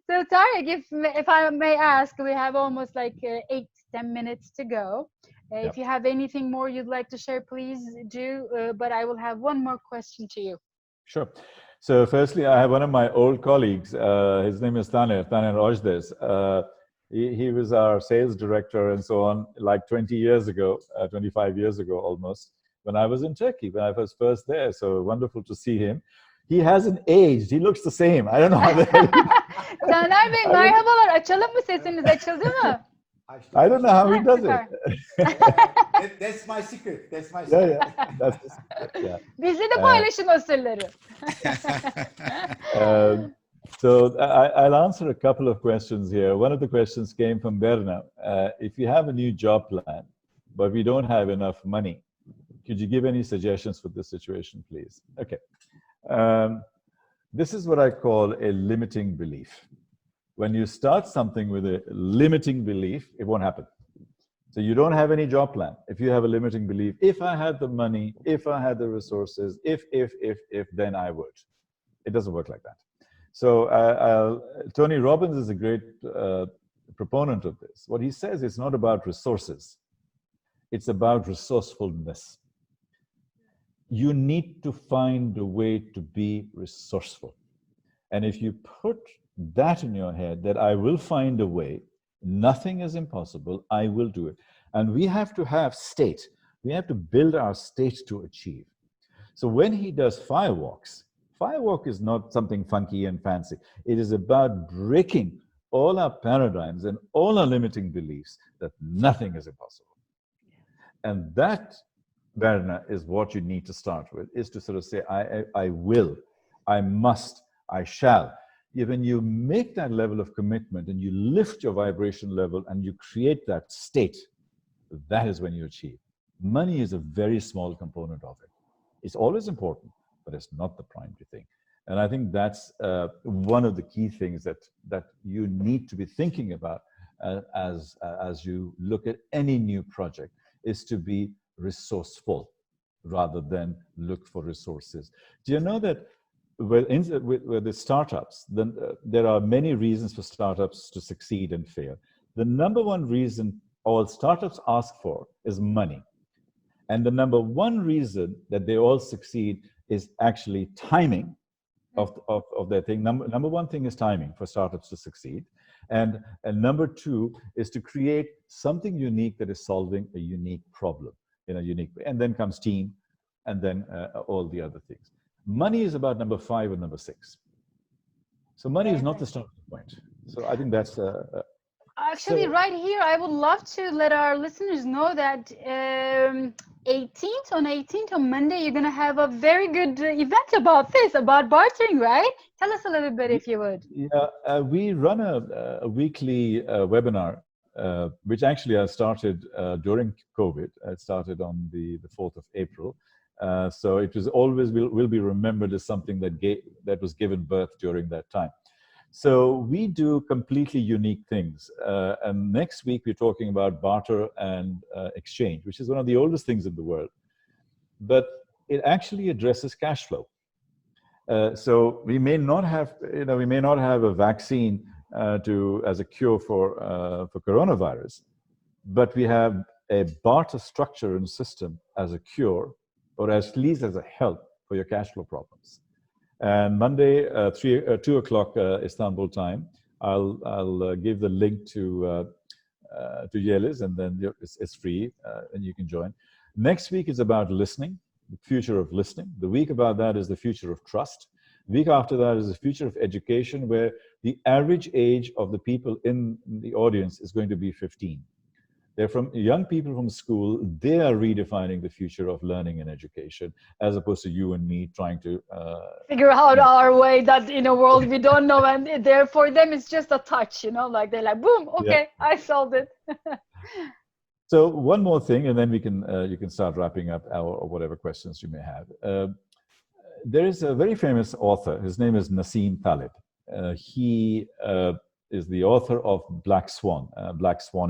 So Tariq, if I may ask, we have almost like 8 to 10 minutes to go. If you have anything more you'd like to share, please do. But I will have one more question to you. Sure. So firstly, I have one of my old colleagues. His name is Taner Rojdes. He was our sales director and so on, like 20 years ago, 25 years ago almost, when I was in Turkey, when I was first there. So wonderful to see him. He hasn't aged. He looks the same. I don't know how the hell Taner Bey merhabalar. Açalım mı sesiniz? Açıldı mı? I don't know how he does it. That's my secret. That's my secret. Yeah. That's the secret. Yeah. Bizle de paylaşın o sırları. So I'll answer a couple of questions here. One of the questions came from Berna. If you have a new job plan, but we don't have enough money, could you give any suggestions for this situation, please? Okay. This is what I call a limiting belief. When you start something with a limiting belief, it won't happen. So you don't have any job plan. If you have a limiting belief, if I had the money, if I had the resources, if, then I would. It doesn't work like that. So Tony Robbins is a great proponent of this. What he says, it's not about resources. It's about resourcefulness. You need to find a way to be resourceful. And if you put that in your head, that I will find a way, nothing is impossible, I will do it. And we have to have state. We have to build our state to achieve. So when he does firewalks, firewalk is not something funky and fancy. It is about breaking all our paradigms and all our limiting beliefs that nothing is impossible. And that, Verna, is what you need to start with, is to sort of say, I will, I must, I shall. When you make that level of commitment and you lift your vibration level and you create that state, that is when you achieve. Money is a very small component of it. It's always important, but it's not the primary thing. And I think that's one of the key things that you need to be thinking about as you look at any new project, is to be resourceful rather than look for resources. Do you know that with the startups, there are many reasons for startups to succeed and fail. The number one reason all startups ask for is money. And the number one reason that they all succeed is actually timing of their thing. Number one thing is timing for startups to succeed. And number two is to create something unique that is solving a unique problem in a unique way. And then comes team, and then all the other things. Money is about number 5 and number 6. So money is not the starting point. So I think that's actually right here. I would love to let our listeners know that 18th on Monday, you're going to have a very good event about this, about bartering, right? Tell us a little bit, if you would. Yeah, we run a weekly webinar, which actually I started during COVID. It started on the 4th of April. So it was always will be remembered as something that was given birth during that time. So we do completely unique things. And next week, we're talking about barter and exchange, which is one of the oldest things in the world. But it actually addresses cash flow. So we may not have, a vaccine as a cure for coronavirus, but we have a barter structure and system as a cure, or at least as a help for your cash flow problems. And Monday, 2 o'clock Istanbul time, I'll give the link to Yeliz, and then it's free and you can join. Next week is about listening, the future of listening. The week about that is the future of trust. The week after that is the future of education, where the average age of the people in the audience is going to be 15. They're from young people from school. They are redefining the future of learning and education, as opposed to you and me trying to figure out our way that in a world we don't know, and there for them it's just a touch, like they're like, boom, okay, yeah. I solved it. So one more thing, and then we can you can start wrapping up or whatever questions you may have. There is a very famous author. His name is Nassim Taleb. He is the author of Black Swan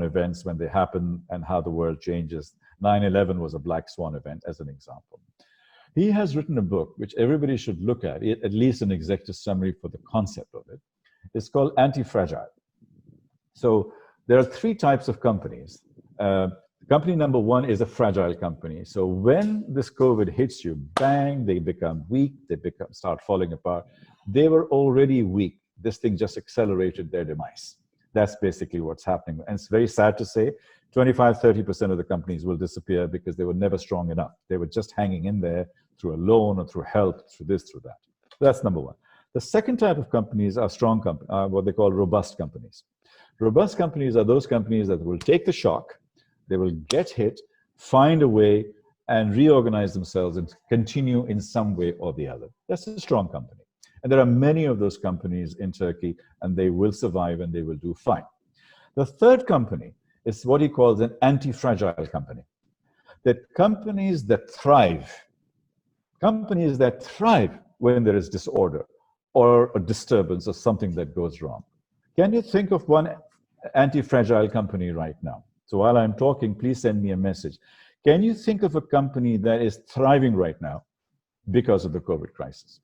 events, when they happen and how the world changes. 9/11 was a Black Swan event, as an example. He has written a book which everybody should look at least an executive summary for the concept of it. It's called Anti-Fragile. So there are 3 types of companies. Company number 1 is a fragile company. So when this COVID hits you, bang, they become weak, start falling apart. They were already weak. This thing just accelerated their demise. That's basically what's happening. And it's very sad to say, 25-30% of the companies will disappear because they were never strong enough. They were just hanging in there through a loan or through help, through this, through that. That's number 1. The second type of companies are strong companies, what they call robust companies. Robust companies are those companies that will take the shock, they will get hit, find a way, and reorganize themselves and continue in some way or the other. That's a strong company. And there are many of those companies in Turkey, and they will survive and they will do fine. The third company is what he calls an anti-fragile company. That companies that thrive when there is disorder or a disturbance or something that goes wrong. Can you think of one anti-fragile company right now? So while I'm talking, please send me a message. Can you think of a company that is thriving right now because of the COVID crisis?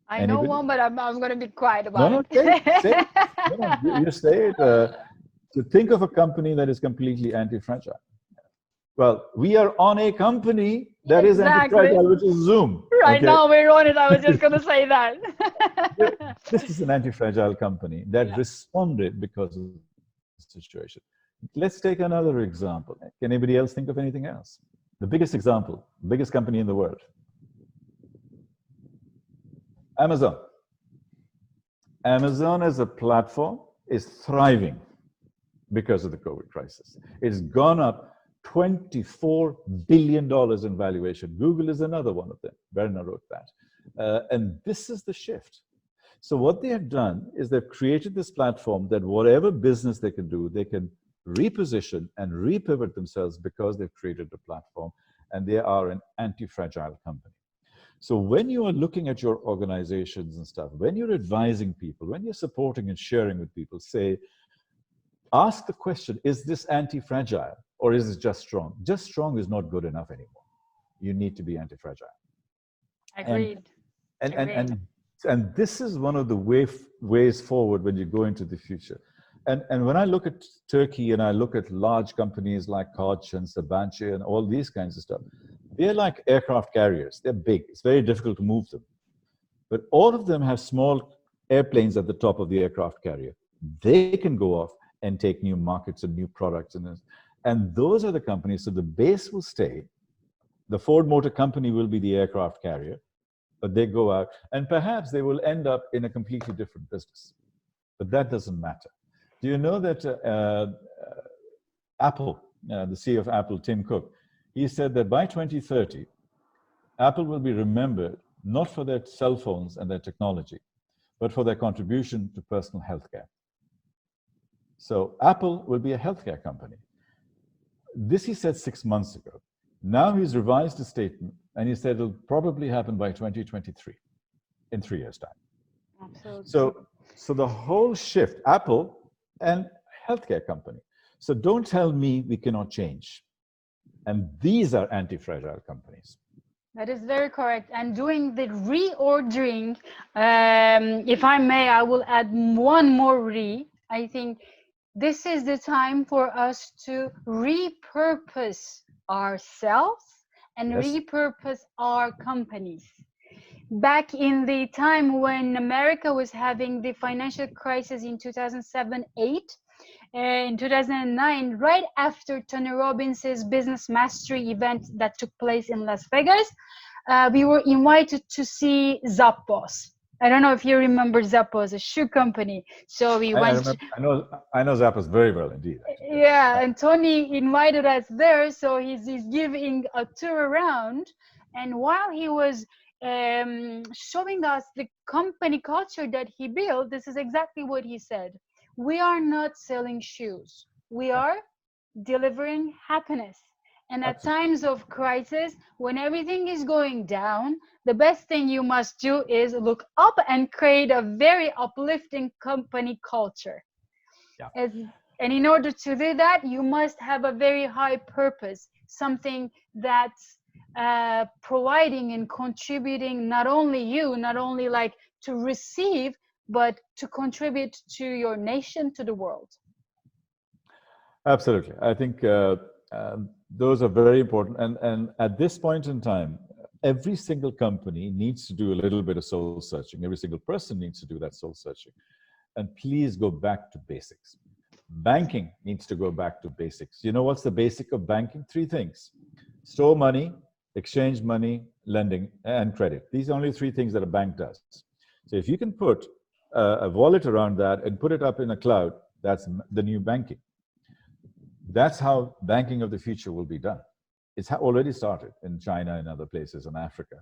I know one, but I'm going to be quiet about it. Say it. You say it. To think of a company that is completely anti-fragile. Well, we are on a company that is anti-fragile, which is Zoom. Right Okay. now we're on it. I was just going to say that. This is an anti-fragile company that Yeah. responded because of the situation. Let's take another example. Can anybody else think of anything else? The biggest example, biggest company in the world, Amazon. Amazon as a platform is thriving because of the COVID crisis. It's gone up $24 billion in valuation. Google is another one of them. Werner wrote that. And this is the shift. So what they have done is they've created this platform that whatever business they can do, they can reposition and repivot themselves because they've created a platform, and they are an anti-fragile company. So when you are looking at your organizations and stuff, when you're advising people, when you're supporting and sharing with people, say, ask the question, is this anti-fragile or is it just strong? Just strong is not good enough anymore. You need to be anti-fragile. Agreed. And this is one of the ways forward when you go into the future. And when I look at Turkey and I look at large companies like Koç and Sabancı and all these kinds of stuff, they're like aircraft carriers. They're big. It's very difficult to move them. But all of them have small airplanes at the top of the aircraft carrier. They can go off and take new markets and new products. And those are the companies. So the base will stay. The Ford Motor Company will be the aircraft carrier, but they go out. And perhaps they will end up in a completely different business. But that doesn't matter. Do you know that Apple, the CEO of Apple, Tim Cook, he said that by 2030, Apple will be remembered not for their cell phones and their technology, but for their contribution to personal healthcare. So Apple will be a healthcare company. This he said 6 months ago. Now he's revised his statement, and he said it'll probably happen by 2023, in 3 years' time. Absolutely. So the whole shift, Apple and healthcare company. So don't tell me we cannot change. And these are anti-fragile companies. That is very correct. And doing the reordering, if I may, I will add one more re. I think this is the time for us to repurpose ourselves and repurpose our companies. Back in the time when America was having the financial crisis in 2007-8, in 2009, right after Tony Robbins' Business Mastery event that took place in Las Vegas, we were invited to see Zappos. I don't know if you remember Zappos, a shoe company. So we went. I know Zappos very well indeed. Actually. Yeah, and Tony invited us there, so he's giving a tour around, and while he was showing us the company culture that he built, this is exactly what he said. We are not selling shoes. We are delivering happiness. And at times of crisis, when everything is going down, the best thing you must do is look up and create a very uplifting company culture. Yeah. And in order to do that, you must have a very high purpose, something that's providing and contributing not only like to receive, but to contribute to your nation, to the world. Absolutely. I think those are very important. And at this point in time, every single company needs to do a little bit of soul searching. Every single person needs to do that soul searching. And please go back to basics. Banking needs to go back to basics. You know what's the basic of banking? 3 things. Store money, exchange money, lending, and credit. These are only 3 things that a bank does. So if you can put a wallet around that and put it up in a cloud, that's the new banking. That's how banking of the future will be done. It's already started in China and other places in Africa.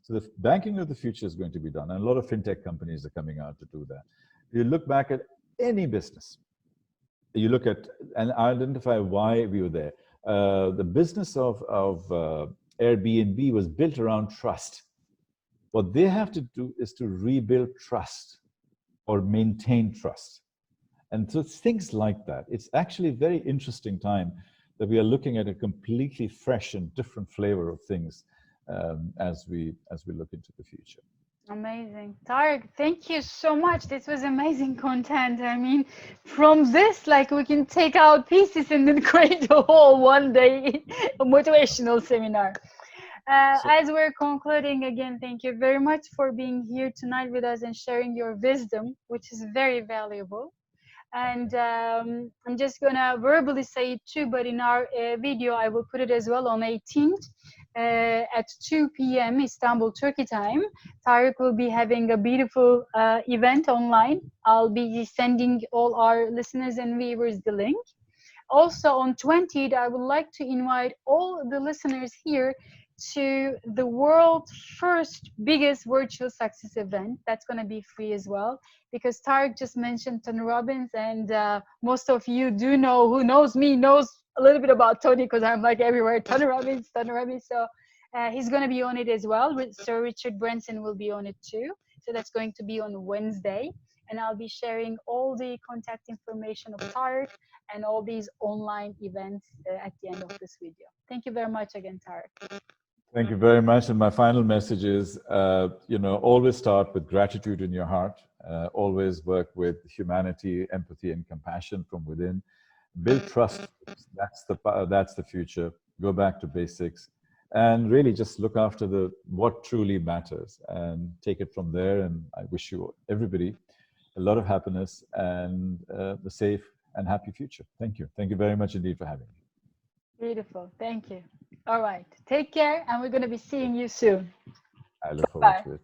So the banking of the future is going to be done. And a lot of fintech companies are coming out to do that. You look back at any business, you look at and identify why we were there. The business of Airbnb was built around trust. What they have to do is to rebuild trust or maintain trust. And so things like that. It's actually a very interesting time that we are looking at a completely fresh and different flavor of things as we look into the future. Amazing. Tariq, thank you so much. This was amazing content. I mean, from this, like, we can take out pieces and then create a whole one day motivational seminar. So, As we're concluding, again, thank you very much for being here tonight with us and sharing your wisdom, which is very valuable. And I'm just gonna verbally say it too, but in our video, I will put it as well on 18th at 2 p.m. Istanbul, Turkey time. Tariq will be having a beautiful event online. I'll be sending all our listeners and viewers the link. Also on 20th, I would like to invite all the listeners here to the world's first biggest virtual success event. That's going to be free as well, because Tariq just mentioned Tony Robbins, and most of you do know, who knows me knows a little bit about Tony, because I'm like everywhere, Tony Robbins, Tony Robbins. So he's going to be on it as well. Sir Richard Branson will be on it too. So that's going to be on Wednesday. And I'll be sharing all the contact information of Tariq and all these online events at the end of this video. Thank you very much again, Tariq. thank you very much. And my final message is, always start with gratitude in your heart. Always work with humanity, empathy, and compassion from within. Build trust. That's the future. Go back to basics, and really just look after the what truly matters, and take it from there. And I wish you everybody a lot of happiness and a safe and happy future. Thank you. Thank you very much indeed for having me. Beautiful. Thank you. All right. Take care, and we're going to be seeing you soon. I look forward Bye. to it.